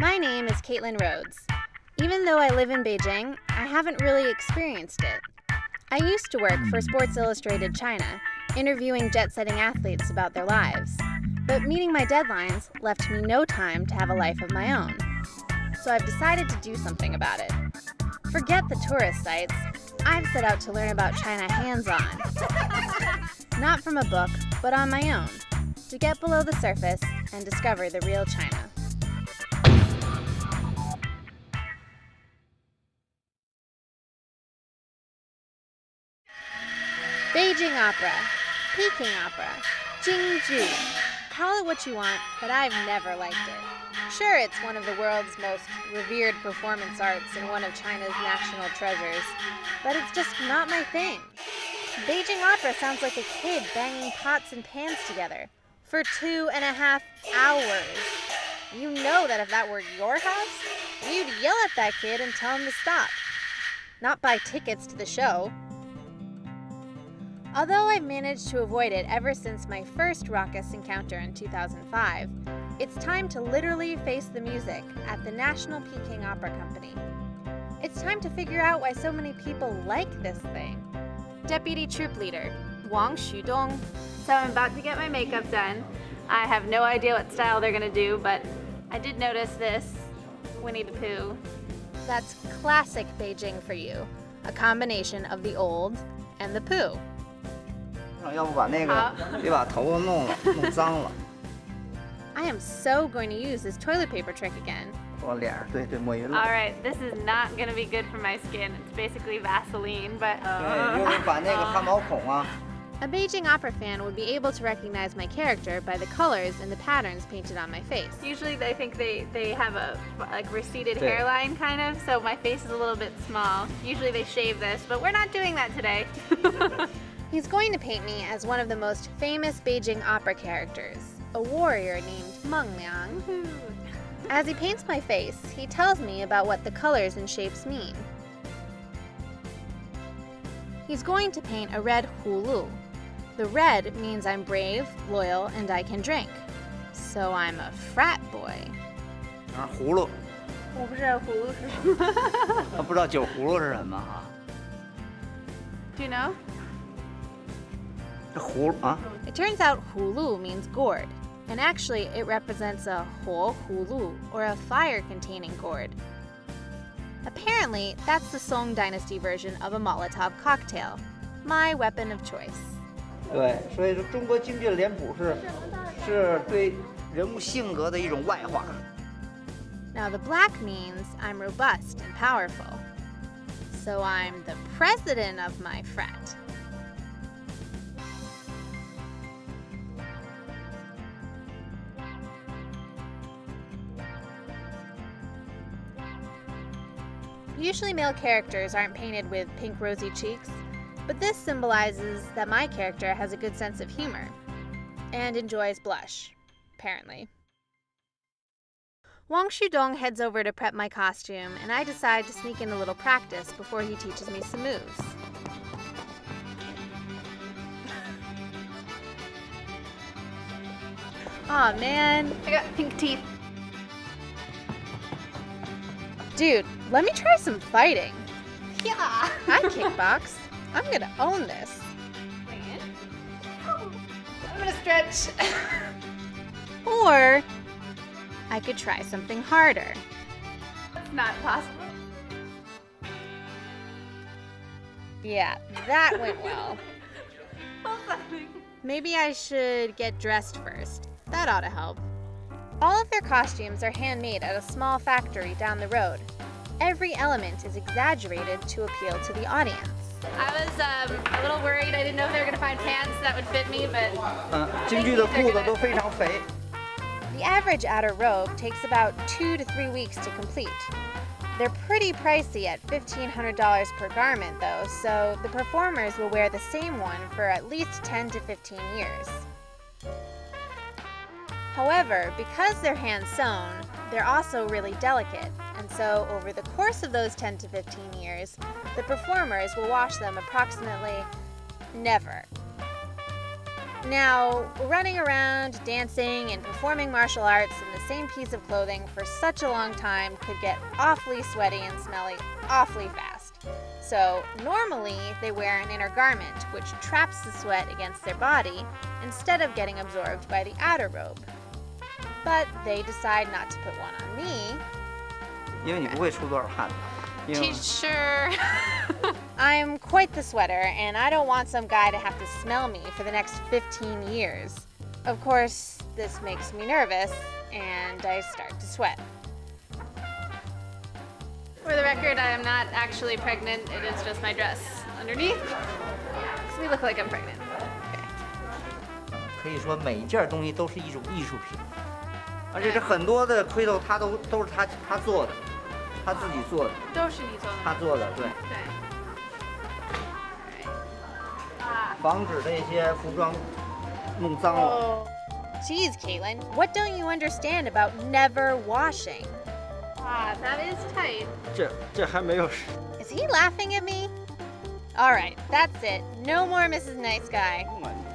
My name is Caitlin Rhodes. Even though I live in Beijing, I haven't really experienced it. I used to work for Sports Illustrated China, interviewing jet-setting athletes about their lives. But meeting my deadlines left me no time to have a life of my own. So I've decided to do something about it. Forget the tourist sites. I've set out to learn about China hands-on. Not from a book, but on my own, to get below the surface and discover the real China. Beijing opera, Peking opera, Jingju. Call it what you want, but I've never liked it. Sure, it's one of the world's most revered performance arts and one of China's national treasures, but it's just not my thing. Beijing opera sounds like a kid banging pots and pans together for 2.5 hours. You know that if that were your house, you'd yell at that kid and tell him to stop. Not buy tickets to the show. Although I've managed to avoid it ever since my first raucous encounter in 2005, it's time to literally face the music at the National Peking Opera Company. It's time to figure out why so many people like this thing. Deputy Troop Leader, Wang Xudong. So I'm about to get my makeup done. I have no idea what style they're gonna do, but I did notice this Winnie the Pooh. That's classic Beijing for you, a combination of the old and the Pooh. 要不把那个别把头发弄脏了。 I am so going to use this toilet paper trick again. 我脸上对抹匀了。 Alright, this is not going to be good for my skin. It's basically Vaseline, but... 对，就是把那个汗毛孔啊。 A Beijing opera fan would be able to recognize my character by the colors and the patterns painted on my face. Usually I think they have a like receded hairline kind of, so my face is a little bit small. Usually they shave this, but we're not doing that today. He's going to paint me as one of the most famous Beijing opera characters, a warrior named Meng Liang. As he paints my face, he tells me about what the colors and shapes mean. He's going to paint a red hulu. The red means I'm brave, loyal, and I can drink. So I'm a frat boy. 葫芦。我不知道葫芦是什么。不知道酒葫芦是什么哈？ Do you know? 这葫芦啊？ It turns out hulu means gourd, and actually it represents a huo hulu, or a fire-containing gourd. Apparently, that's the Song Dynasty version of a Molotov cocktail, my weapon of choice. 对，所以说中国京剧的脸谱是对人物性格的一种外化。 Now the black means I'm robust and powerful. So I'm the president of my frat. Usually male characters aren't painted with pink rosy cheeks, but this symbolizes that my character has a good sense of humor and enjoys blush, apparently. Wang Xudong heads over to prep my costume, and I decide to sneak in a little practice before he teaches me some moves. Aw, man, I got pink teeth. Dude, let me try some fighting. Yeah. I kickbox. I'm gonna own this. I'm gonna stretch. Or I could try something harder. It's not possible. Yeah, that went well. Maybe I should get dressed first. That ought to help. All of their costumes are handmade at a small factory down the road. Every element is exaggerated to appeal to the audience. I was a little worried. I didn't know if they were going to find pants that would fit me, but... 京剧的裤子都非常肥。 The average outer robe takes about 2 to 3 weeks to complete. They're pretty pricey at $1,500 per garment, though, so the performers will wear the same one for at least 10 to 15 years. However, because they're hand-sewn, they're also really delicate, and so over the course of those 10 to 15 years, the performers will wash them approximately never. Now, running around, dancing, and performing martial arts in the same piece of clothing for such a long time could get awfully sweaty and smelly awfully fast. So, normally, they wear an inner garment, which traps the sweat against their body instead of getting absorbed by the outer robe. But they decide not to put one on me. 因为你不会出多少汗。Teacher! I'm quite the sweater, and I don't want some guy to have to smell me for the next 15 years. Of course, this makes me nervous, and I start to sweat. For the record, I am not actually pregnant. It is just my dress underneath. Makes me look like I'm pregnant. 可以说每一件东西都是一种艺术品，而且是很多的盔头，都是他做的。 他自己做的，都是你做的。他做的，对。对。防止这些服装弄脏了。Geez, Caitlin, what don't you understand about never washing? That is tight. 这还没有。Is he laughing at me? All right, that's it. No more Mrs. Nice Guy.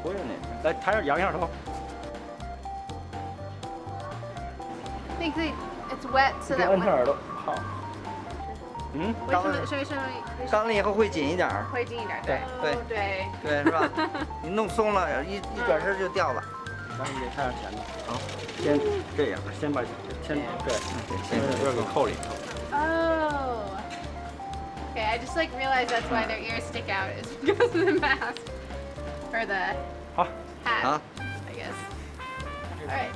不用你，来抬着仰一下头。 I think it's wet so that 摁上耳朵，好。嗯，干了以后会紧一点儿。会紧一点，对。对，是吧？你弄松了，一转身就掉了。然后你得看上前头。好，先这样，先对，先把这个扣里头。Oh. Okay, I just realized that's why their ears stick out is because of the mask or the hat. I guess. All right.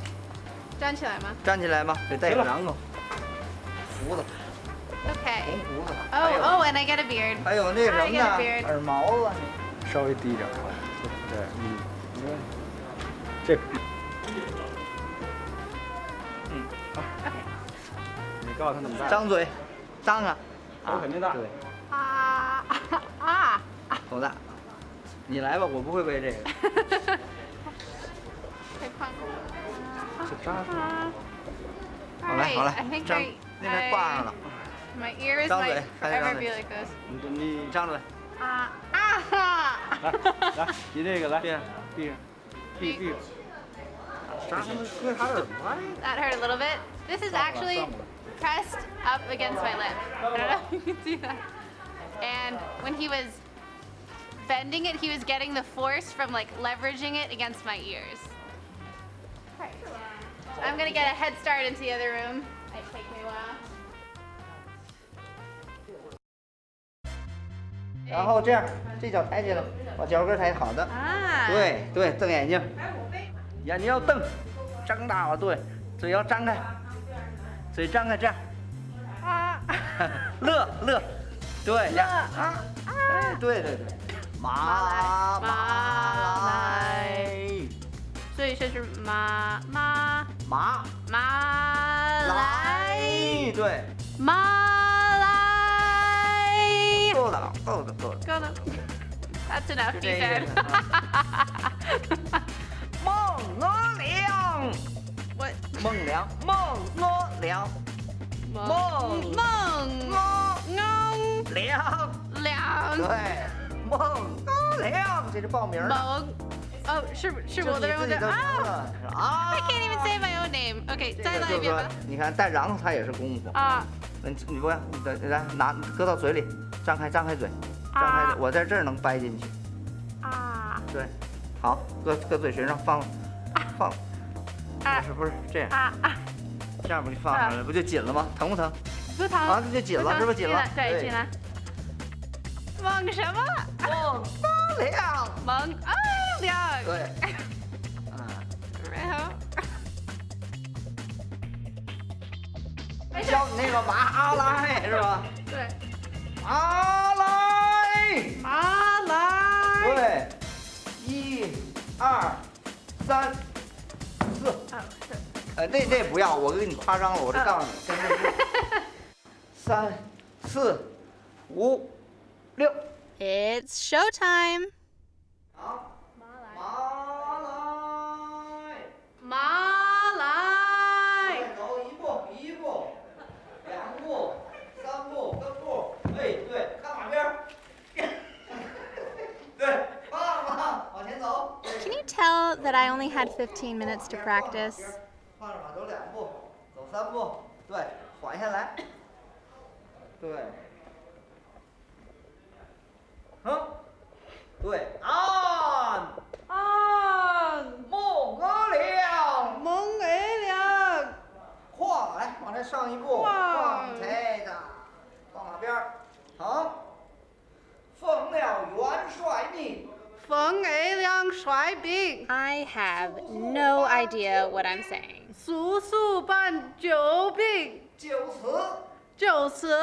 站起来吗？站起来吗？得带个瓤子，胡子。 Okay. 红胡子。Oh, and I get a beard. 还有那什么呢？耳毛子。稍微低一点，对，这，好。Okay. 你告诉他怎么戴。张嘴，张啊。头肯定大。对。啊。头大。你来吧，我不会背这个。太胖了。 就扎住。好嘞，张那边挂上了。 My ears might forever be like this. 你张嘴。来，你这个来，闭上。扎他们割他的耳朵。 That hurt a little bit. This is actually pressed up against my lip. I don't know if you can see that. And when he was bending it, he was getting the force from leveraging it against my ears. I'm gonna get a head start into the other room. It take me a while. 然后这样，这脚抬起来，把脚跟抬好的。啊。对，瞪眼睛，眼睛要瞪，张大了，对，嘴要张开，嘴张开这样。乐，对，这样。哎，对，马来。 所以这是马来，对，马来，够了。That's enough, he said. 孟娥良 What? 孟良，对，孟娥良，这是报名的。 Oh, 是我的人的啊！ I can't even say my own name. OK， 再来一遍吧。你看带瓤子它也是功夫啊。你不要，来拿搁到嘴里，张开嘴，我在这儿能掰进去。啊。对，好，搁嘴唇上放，不是这样这样不就放上来了，不就紧了吗？疼不疼？不疼。啊，这就紧了，是不是紧了？对，紧了。孟什么？孟良。亮。对。然后。教你那个马来是吧？对。马来。对。1、2、3、4。那不要，我给你夸张了，我这告诉你。3、4、5、6。It's showtime. 马来。再走1步，2步，3步，跟步。哎，对，看马边。对，棒，往前走。Can you tell that I only had 15 minutes to practice? 放着马走2步，走3步，对，缓下来，对，哼，对，按，梦额亮，晃，来，往这上一步，晃抬的，放马边儿，好，奉了元帅命。 I have no idea what I'm saying. 就此，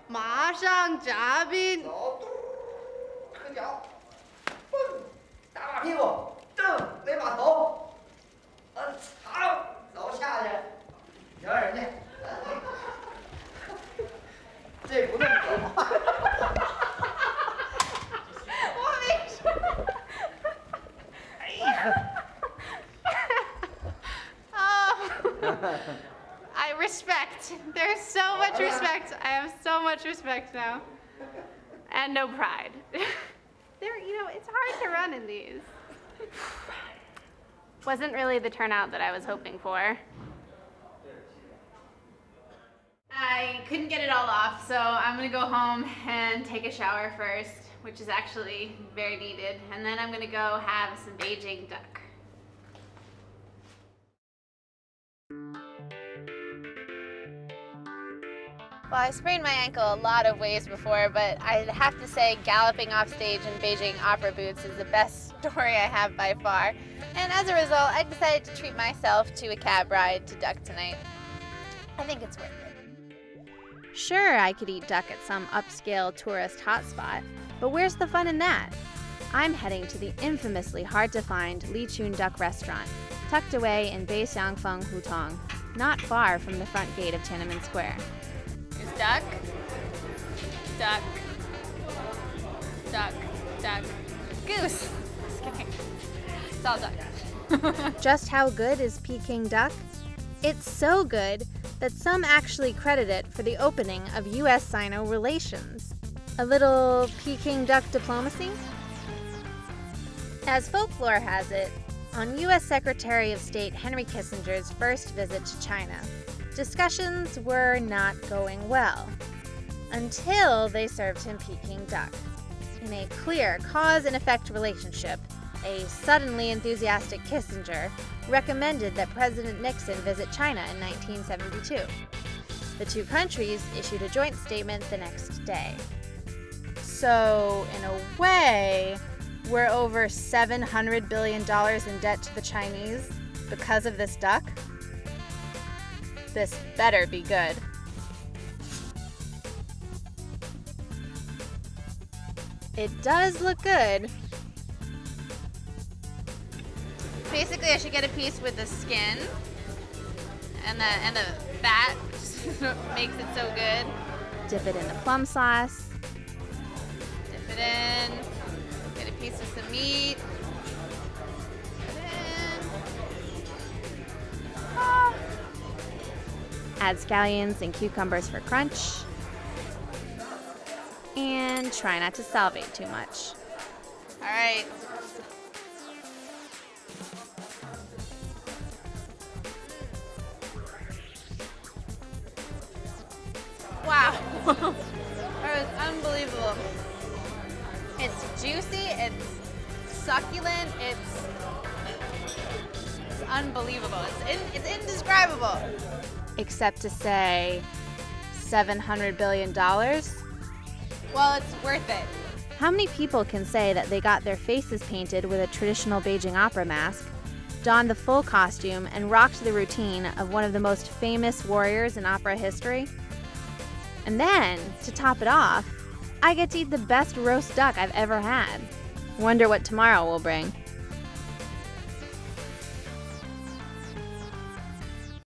马上加鞭，走，磕脚，蹦，打把屁股，蹬，勒把头，藏，走下去，瞧人家，这不那么走。I respect. There's so much respect. I have so much respect now. And no pride. It's hard to run in these. Wasn't really the turnout that I was hoping for. I couldn't get it all off, so I'm gonna go home and take a shower first, which is actually very needed, and then I'm gonna go have some Beijing duck. Well, I sprained my ankle a lot of ways before, but I'd have to say galloping off stage in Beijing opera boots is the best story I have by far. And as a result, I decided to treat myself to a cab ride to duck tonight. I think it's worth it. Sure, I could eat duck at some upscale tourist hotspot, but where's the fun in that? I'm heading to the infamously hard-to-find Lichun Duck Restaurant, tucked away in Beixiangfeng Hutong, not far from the front gate of Tiananmen Square. There's duck, duck, duck, duck, goose. Just kidding. It's all duck. Just how good is Peking duck? It's so good that some actually credit it for the opening of U.S.-Sino relations. A little Peking duck diplomacy? As folklore has it, on U.S. Secretary of State Henry Kissinger's first visit to China, discussions were not going well, until they served him Peking duck. In a clear cause and effect relationship, a suddenly enthusiastic Kissinger recommended that President Nixon visit China in 1972. The two countries issued a joint statement the next day. So, in a way, we're over $700 billion in debt to the Chinese because of this duck? This better be good. It does look good. Basically, I should get a piece with the skin and the fat. Makes it so good. Dip it in the plum sauce. Dip it in. Get a piece of some meat. Put it in. Ah. Add scallions and cucumbers for crunch. And try not to salivate too much. All right. Wow. That is unbelievable. It's juicy, it's succulent, it's unbelievable. It's indescribable. Except to say, $700 billion? Well, it's worth it. How many people can say that they got their faces painted with a traditional Beijing opera mask, donned the full costume, and rocked the routine of one of the most famous warriors in opera history? And then, to top it off, I get to eat the best roast duck I've ever had. Wonder what tomorrow will bring.